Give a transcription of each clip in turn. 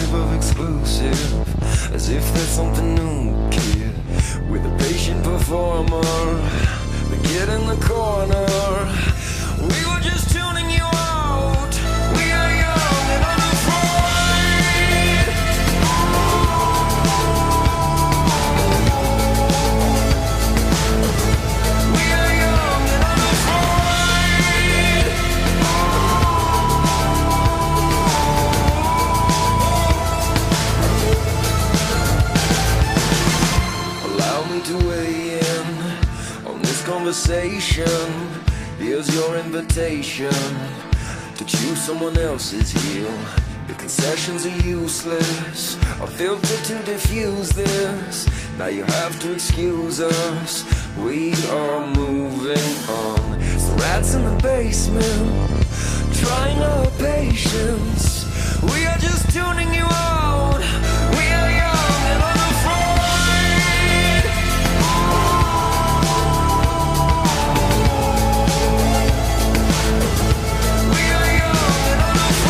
type of exclusive, as if there's something new, kid. With a patient performer, the kid in the corner. We were just tuning you out. We are young and unafraid. We are young and unafraid. Allow me to weigh in on this conversation. Here's your invitation to choose someone else's heel. The concessions are useless, a filter to diffuse this. Now you have to excuse us, we are moving on. It's the rats in the basement, trying our patience. We are just tuning you out. We are young and unafraid. We are young and unafraid.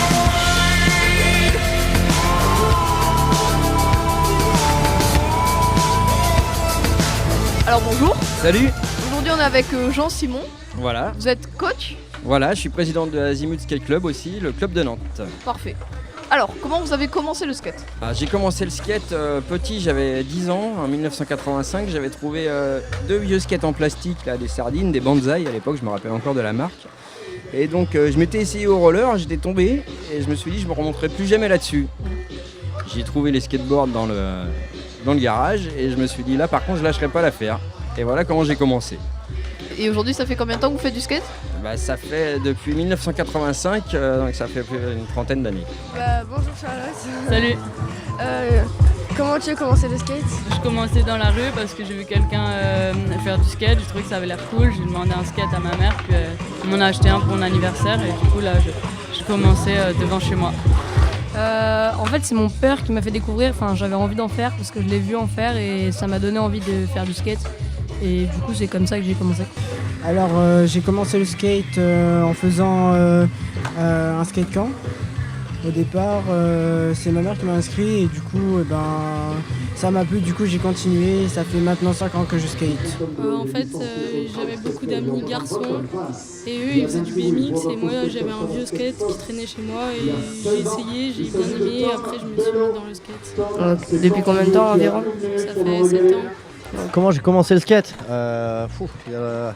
Alors bonjour, Salut. aujourd'hui on est avec Jean-Simon, Voilà, vous êtes coach. je suis président de Azimut Skate Club aussi, le club de Nantes. Parfait. Alors, comment vous avez commencé le skate? J'ai commencé le skate petit, j'avais 10 ans, en 1985. J'avais trouvé deux vieux skates en plastique, là, des sardines, des Banzai à l'époque, je me rappelle encore de la marque. Et donc je m'étais essayé au roller, j'étais tombé et je me suis dit je me remonterai plus jamais là-dessus. J'ai trouvé les skateboards dans le garage et je me suis dit là par contre je lâcherai pas l'affaire. Et voilà comment j'ai commencé. Et aujourd'hui, ça fait combien de temps que vous faites du skate? Ça fait depuis 1985, donc ça fait une trentaine d'années. Bonjour Charlotte. Salut, Comment tu as commencé le skate? je commençais dans la rue parce que j'ai vu quelqu'un faire du skate, j'ai trouvé que ça avait l'air cool, j'ai demandé un skate à ma mère, puis elle m'en a acheté un pour mon anniversaire et du coup là je commençais devant chez moi. En fait, c'est mon père qui m'a fait découvrir, j'avais envie d'en faire parce que je l'ai vu en faire et ça m'a donné envie de faire du skate. Et du coup, c'est comme ça que j'ai commencé. Alors, j'ai commencé le skate en faisant un skate camp. Au départ, c'est ma mère qui m'a inscrit et du coup, ça m'a plu. Du coup, j'ai continué. Ça fait maintenant 5 ans que je skate. En fait, j'avais beaucoup d'amis garçons et eux, ils faisaient du BMX et moi, j'avais un vieux skate qui traînait chez moi et j'ai essayé, j'ai bien aimé et après, je me suis mis dans le skate. Depuis combien de temps environ? Ça fait 7 ans. Comment j'ai commencé le skate? Il y a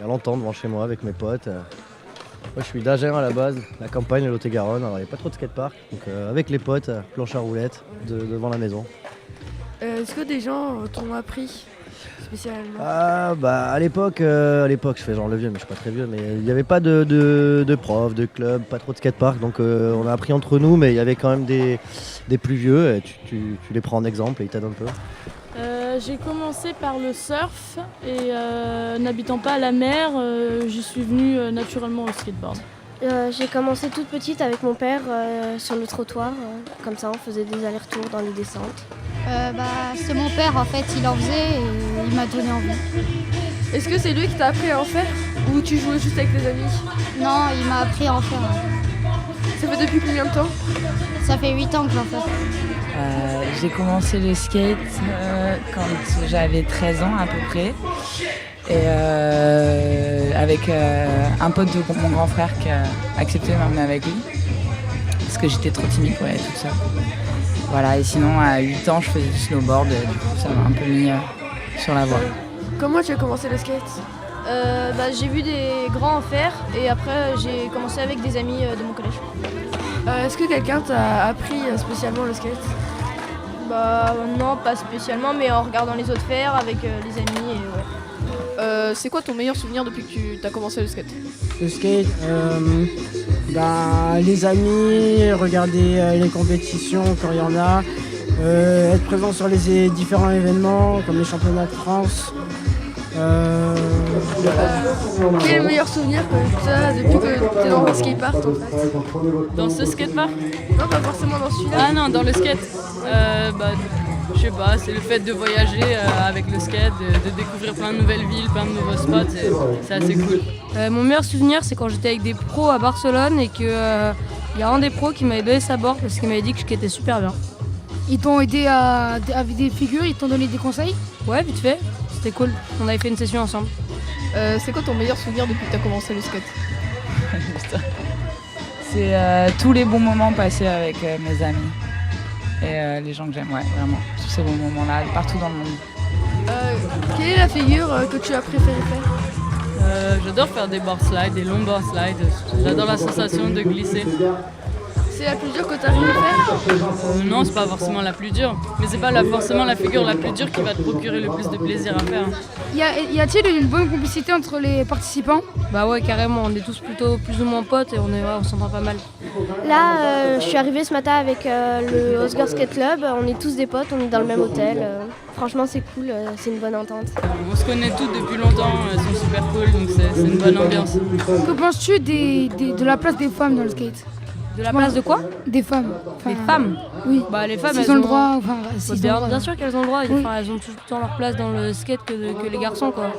longtemps devant chez moi avec mes potes. Moi je suis d'Agen à la base, la campagne, le Lot-et-Garonne, alors il n'y a pas trop de skatepark. Donc avec les potes, planche à roulettes devant la maison. Est-ce que des gens t'ont appris spécialement? À l'époque, je fais genre le vieux, mais je suis pas très vieux, mais il n'y avait pas de profs, de clubs, pas trop de skatepark, donc on a appris entre nous, mais il y avait quand même des plus vieux, et tu les prends en exemple et ils t'aident un peu. J'ai commencé par le surf et n'habitant pas à la mer, j'y suis venue naturellement au skateboard. J'ai commencé toute petite avec mon père sur le trottoir, comme ça on faisait des allers-retours dans les descentes. C'est mon père en fait, il en faisait et il m'a donné envie. Est-ce que c'est lui qui t'a appris à en faire ou tu jouais juste avec tes amis? Non, il m'a appris à en faire. Ça fait depuis combien de temps? Ça fait 8 ans que j'en fais. J'ai commencé le skate quand j'avais 13 ans à peu près. Et avec un pote de mon grand frère qui a accepté de m'emmener avec lui. Parce que j'étais trop timide pour aller toute seule. Voilà, et sinon à 8 ans je faisais du snowboard, du coup ça m'a un peu mis sur la voie. Comment tu as commencé le skate? J'ai vu des grands en faire et après j'ai commencé avec des amis de mon collège. Est-ce que quelqu'un t'a appris spécialement le skate? Non, pas spécialement, mais en regardant les autres faire avec les amis et ouais. C'est quoi ton meilleur souvenir depuis que tu as commencé le skate? Le skate, les amis, regarder les compétitions quand il y en a, être présent sur les différents événements comme les championnats de France. Quel est le meilleur souvenir que tu as depuis que tu es dans le skatepark en fait? Dans ce skatepark? Non, pas forcément dans celui-là. Ah non, dans le skate. Je sais pas, c'est le fait de voyager avec le skate, de découvrir plein de nouvelles villes, plein de nouveaux spots, c'est assez cool. Mon meilleur souvenir, c'est quand j'étais avec des pros à Barcelone et que Il y a un des pros qui m'avait donné sa board parce qu'il m'avait dit que je skatais super bien. Ils t'ont aidé avec des figures, ils t'ont donné des conseils? Ouais, vite fait, c'était cool. On avait fait une session ensemble. C'est quoi ton meilleur souvenir depuis que tu as commencé le skate? C'est tous les bons moments passés avec mes amis et les gens que j'aime, ouais, vraiment. Tous ces bons moments-là, partout dans le monde. Quelle est la figure que tu as préféré faire? J'adore faire des board slides, des longs board slides. J'adore la sensation de glisser. C'est la plus dure que tu arrives à faire? Non, c'est pas forcément la plus dure, mais c'est pas forcément la figure la plus dure qui va te procurer le plus de plaisir à faire. Y a-t-il une bonne complicité entre les participants? Bah ouais, carrément, on est tous plutôt plus ou moins potes et on s'entend pas mal. Là, je suis arrivée ce matin avec le Osgore Skate Club. On est tous des potes, on est dans le même hôtel. Franchement, c'est cool, c'est une bonne entente. On se connaît tous depuis longtemps, elles sont super cool, donc c'est une bonne ambiance. Que penses-tu de la place des femmes dans le skate? De la place de quoi? Des femmes. Des femmes? Oui. Bah les femmes, elles elles ont le droit. Bien sûr qu'elles ont le droit. Oui. Enfin, elles ont tout le temps leur place dans le skate que les garçons, quoi.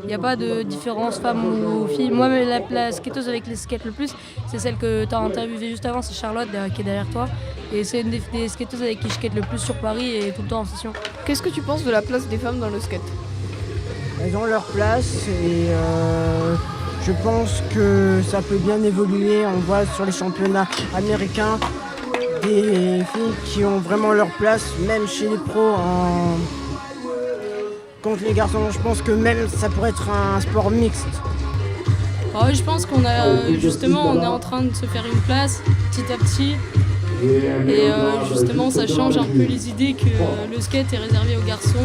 Il n'y a pas de différence femmes ou filles. Moi, la skateuse avec les skates le plus, c'est celle que tu as interviewée juste avant, c'est Charlotte qui est derrière toi. Et c'est une des skateuses avec qui je skate le plus sur Paris et tout le temps en session. Qu'est-ce que tu penses de la place des femmes dans le skate? Elles ont leur place et je pense que ça peut bien évoluer. On voit sur les championnats américains des filles qui ont vraiment leur place, même chez les pros contre les garçons. Je pense que même ça pourrait être un sport mixte. Oh, je pense qu'on on est en train de se faire une place petit à petit. Et justement, ça change un peu les idées que le skate est réservé aux garçons.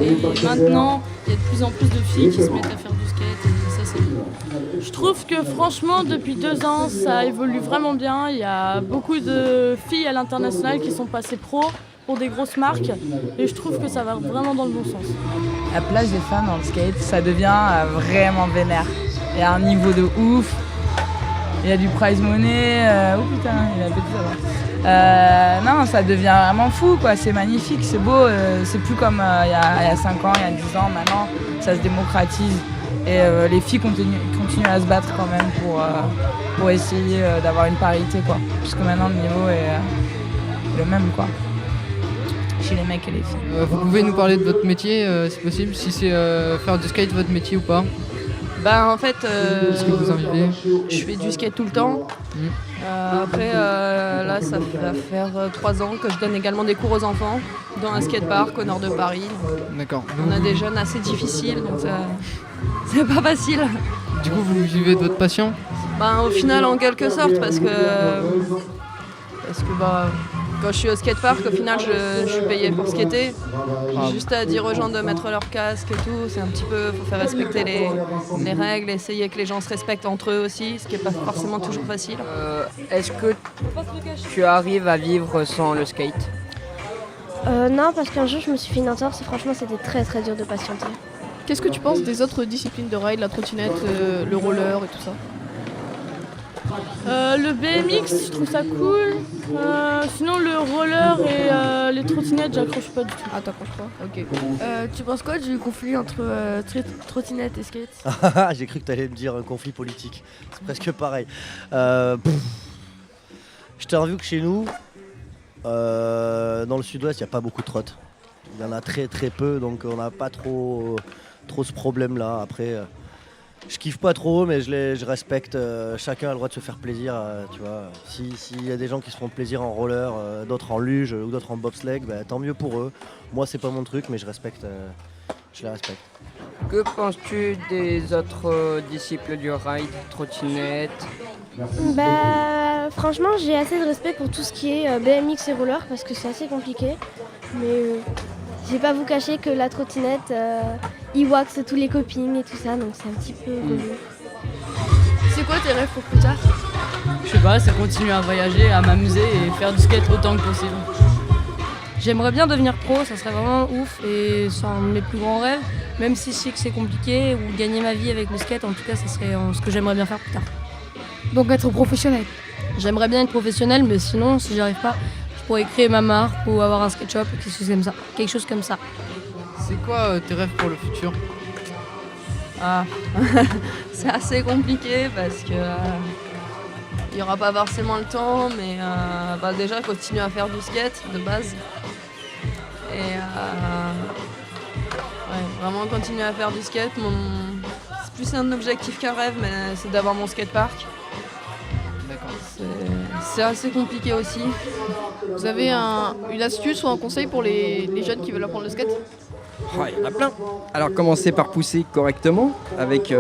Et maintenant, il y a de plus en plus de filles qui se mettent à faire du skate. Et ça, c'est bien. Je trouve que franchement, depuis 2 ans, ça évolue vraiment bien. Il y a beaucoup de filles à l'international qui sont passées pro pour des grosses marques. Et je trouve que ça va vraiment dans le bon sens. La place des femmes dans le skate, ça devient vraiment vénère. Il y a un niveau de ouf. Il y a du prize money. Oh putain, il a pété ça. Non, ça devient vraiment fou, quoi. C'est magnifique, c'est beau. C'est plus comme il y a 5 ans, il y a 10 ans. Maintenant, ça se démocratise. Et les filles continuent à se battre quand même pour essayer d'avoir une parité, quoi. Puisque maintenant, le niveau est le même, quoi. Chez les mecs et les filles. Vous pouvez nous parler de votre métier, c'est possible, si c'est faire du skate votre métier ou pas? Bah en fait, Est-ce que vous en vivez? je fais du skate tout le temps. Après, là, ça va faire 3 ans que je donne également des cours aux enfants dans un skatepark au nord de Paris. D'accord. On a des jeunes assez difficiles, donc ça, c'est pas facile. Du coup, vous vivez de votre passion? Bah, au final, en quelque sorte, parce que bah, quand je suis au skatepark, au final, je suis payée pour skater. J'ai juste à dire aux gens de mettre leur casque et tout. C'est un petit peu, faut faire respecter les règles, essayer que les gens se respectent entre eux aussi, ce qui n'est pas forcément toujours facile. Est-ce que tu arrives à vivre sans le skate? Non, parce qu'un jour je me suis fait une entorse et franchement c'était très très dur de patienter. Qu'est-ce que tu penses des autres disciplines de ride, la trottinette, le roller et tout ça? Le BMX, je trouve ça cool. Sinon, le roller et les trottinettes, j'accroche pas du tout. Ah, t'accroches pas? Ok. Tu penses quoi du conflit entre trottinette et skate? J'ai cru que tu allais me dire un conflit politique. C'est presque pareil. Je t'ai revu que chez nous, dans le sud-ouest, il n'y a pas beaucoup de trottes. Il y en a très très peu, donc on n'a pas trop ce problème-là. Après, je kiffe pas trop, mais je respecte. Chacun a le droit de se faire plaisir. Tu vois. S'il y a des gens qui se font plaisir en roller, d'autres en luge ou d'autres en bobsleigh, bah, tant mieux pour eux. Moi, c'est pas mon truc, mais je respecte. Je les respecte. Que penses-tu des autres disciples du ride, trottinette? Bah franchement j'ai assez de respect pour tout ce qui est BMX et roller parce que c'est assez compliqué. Mais je vais pas vous cacher que la trottinette, ils waxent tous les copines et tout ça, donc c'est un petit peu relou. C'est quoi tes rêves pour plus tard? Je sais pas, c'est continuer à voyager, à m'amuser et faire du skate autant que possible. J'aimerais bien devenir pro, ça serait vraiment ouf et c'est un de mes plus grands rêves, même si je sais que c'est compliqué, ou gagner ma vie avec le skate, en tout cas ça serait ce que j'aimerais bien faire plus tard. Donc être professionnel? J'aimerais bien être professionnel, mais sinon si j'y arrive pas, je pourrais créer ma marque ou avoir un skate shop, quelque chose comme ça. C'est quoi tes rêves pour le futur? Ah, c'est assez compliqué parce que n'y aura pas forcément le temps, mais déjà continuer à faire du skate de base. Et vraiment continuer à faire du skate. C'est plus un objectif qu'un rêve, mais c'est d'avoir mon skatepark. C'est assez compliqué aussi. Vous avez une astuce ou un conseil pour les jeunes qui veulent apprendre le skate? Il y en a plein. Alors commencez par pousser correctement avec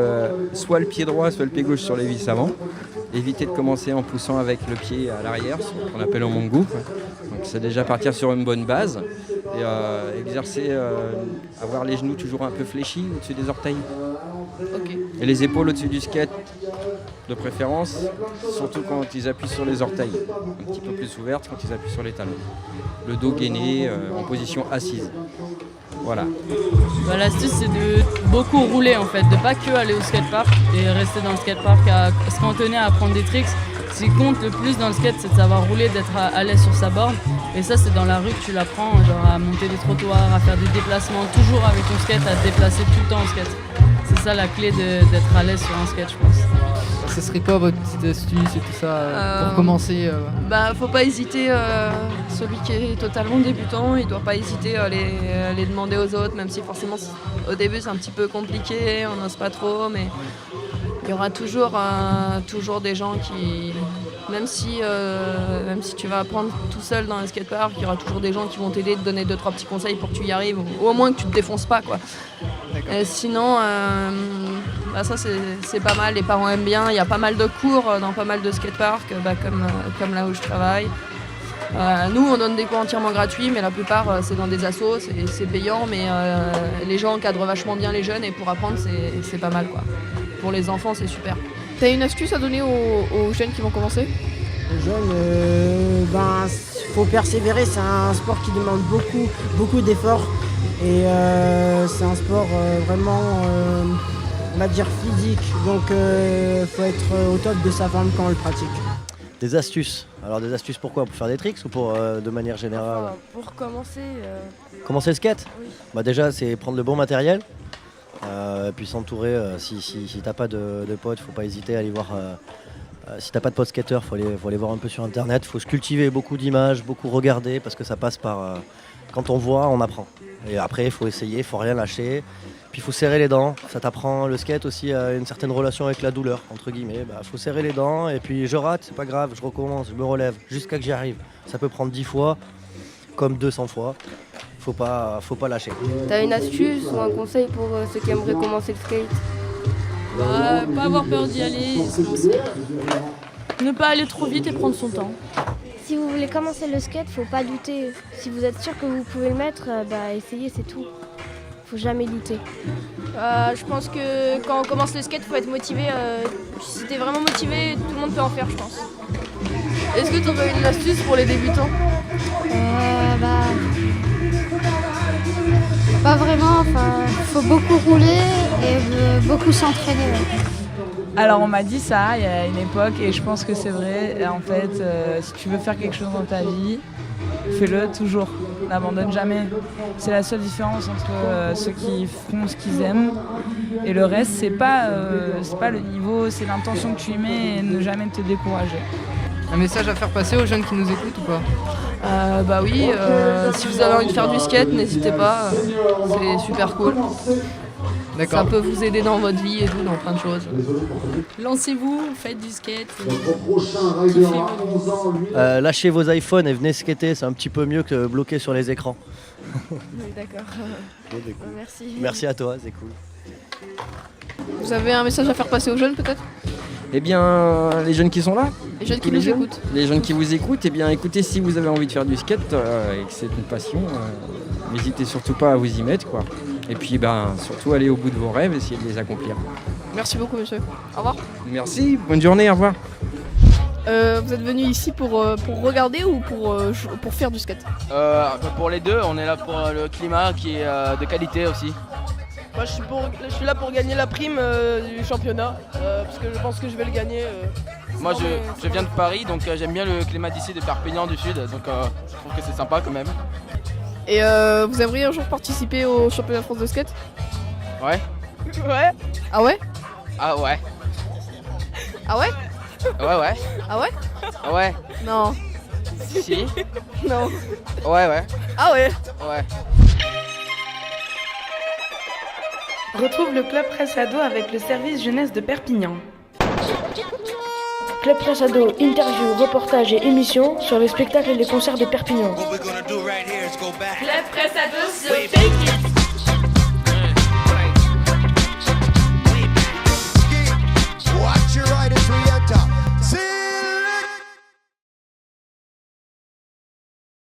soit le pied droit, soit le pied gauche sur les vis avant. Évitez de commencer en poussant avec le pied à l'arrière, ce qu'on appelle en mongo. Donc c'est déjà partir sur une bonne base et exercer, avoir les genoux toujours un peu fléchis au-dessus des orteils. Okay. Et les épaules au-dessus du skate, de préférence, surtout quand ils appuient sur les orteils. Un petit peu plus ouvertes quand ils appuient sur les talons. Le dos gainé en position assise. Voilà. L'astuce c'est de beaucoup rouler en fait, de pas que aller au skatepark et rester dans le skatepark à se cantonner à apprendre des tricks. Ce qui compte le plus dans le skate, c'est de savoir rouler, d'être à l'aise sur sa borne. Et ça c'est dans la rue que tu l'apprends, genre à monter des trottoirs, à faire des déplacements, toujours avec ton skate, à te déplacer tout le temps en skate. C'est ça la clé d'être à l'aise sur un skate, je pense. Ce serait quoi votre petite astuce et tout ça pour commencer Faut pas hésiter, celui qui est totalement débutant, il doit pas hésiter à les demander aux autres, même si forcément au début c'est un petit peu compliqué, on n'ose pas trop, mais il y aura toujours des gens qui, même si tu vas apprendre tout seul dans un skatepark, il y aura toujours des gens qui vont t'aider, te donner 2-3 petits conseils pour que tu y arrives, ou au moins que tu te défonces pas, quoi. Et sinon, ça c'est pas mal, les parents aiment bien, il y a pas mal de cours dans pas mal de skateparks, comme là où je travaille. Nous on donne des cours entièrement gratuits, mais la plupart c'est dans des assos, c'est payant, mais les gens encadrent vachement bien les jeunes et pour apprendre c'est pas mal, quoi. Pour les enfants c'est super. T'as une astuce à donner aux jeunes qui vont commencer? Les jeunes, faut persévérer, c'est un sport qui demande beaucoup d'efforts. Et c'est un sport vraiment, on va dire, physique, donc faut être au top de sa forme quand on le pratique. Des astuces. Alors des astuces pourquoi? Pour faire des tricks ou pour de manière générale? Pour commencer. Commencer le skate? Oui. Déjà c'est prendre le bon matériel, puis s'entourer. Si t'as pas de potes, faut pas hésiter à aller voir. Si t'as pas de potes skateurs, faut aller voir un peu sur internet. Faut se cultiver beaucoup d'images, beaucoup regarder, parce que ça passe par. Quand on voit, on apprend. Et après, il faut essayer, il faut rien lâcher. Puis il faut serrer les dents. Ça t'apprend le skate aussi à une certaine relation avec la douleur, entre guillemets. Faut serrer les dents et puis je rate, c'est pas grave, je recommence, je me relève jusqu'à que j'y arrive. Ça peut prendre 10 fois, comme 200 fois. Faut pas lâcher. T'as une astuce ou un conseil pour ceux qui aimeraient commencer le skate? Pas avoir peur d'y aller et se lancer. Ne pas aller trop vite et prendre son temps. Si vous voulez commencer le skate, faut pas douter. Si vous êtes sûr que vous pouvez le mettre, essayez, c'est tout. Faut jamais douter. Je pense que quand on commence le skate, faut être motivé. Si t'es vraiment motivé, tout le monde peut en faire, je pense. Est-ce que tu aurais une astuce pour les débutants? Pas vraiment, faut beaucoup rouler et beaucoup s'entraîner. Alors on m'a dit ça il y a une époque et je pense que c'est vrai. En fait, si tu veux faire quelque chose dans ta vie, fais-le toujours, n'abandonne jamais. C'est la seule différence entre ceux qui feront ce qu'ils aiment et le reste, c'est pas le niveau, c'est l'intention que tu y mets et ne jamais te décourager. Un message à faire passer aux jeunes qui nous écoutent ou pas? Oui, si vous avez envie de faire du skate, n'hésitez pas, c'est super cool. Ça peut vous aider dans votre vie et tout, dans plein de choses. Lancez-vous, faites du skate. Lâchez vos iPhones et venez skater, c'est un petit peu mieux que bloquer sur les écrans. D'accord. Merci. Merci à toi, c'est cool. Vous avez un message à faire passer aux jeunes peut-être? Eh bien, les jeunes qui sont là, les jeunes qui nous écoutent. Les jeunes qui vous écoutent, eh bien, écoutez, si vous avez envie de faire du skate et que c'est une passion, n'hésitez surtout pas à vous y mettre, quoi. Et puis, surtout, allez au bout de vos rêves, essayez de les accomplir. Merci beaucoup, monsieur. Au revoir. Merci, bonne journée, au revoir. Vous êtes venu ici pour regarder ou pour faire du skate? Pour les deux, on est là pour le climat qui est de qualité aussi. Moi je suis là pour gagner la prime du championnat, parce que je pense que je vais le gagner. Moi je viens de Paris, donc j'aime bien le climat d'ici, de Perpignan du Sud, donc je trouve que c'est sympa quand même. Et vous aimeriez un jour participer au championnat de France de skate? Ouais. Ouais. Ah ouais? Ah ouais. Ah ouais? Ouais. Ah ouais? Ouais. Non. Si. Non. Ouais. Ah ouais? Ouais. Retrouve le Club Presse Ado avec le service jeunesse de Perpignan. Club Presse Ado, interview, reportage et émissions sur les spectacles et les concerts de Perpignan. Club Presse Ado sur Fake It.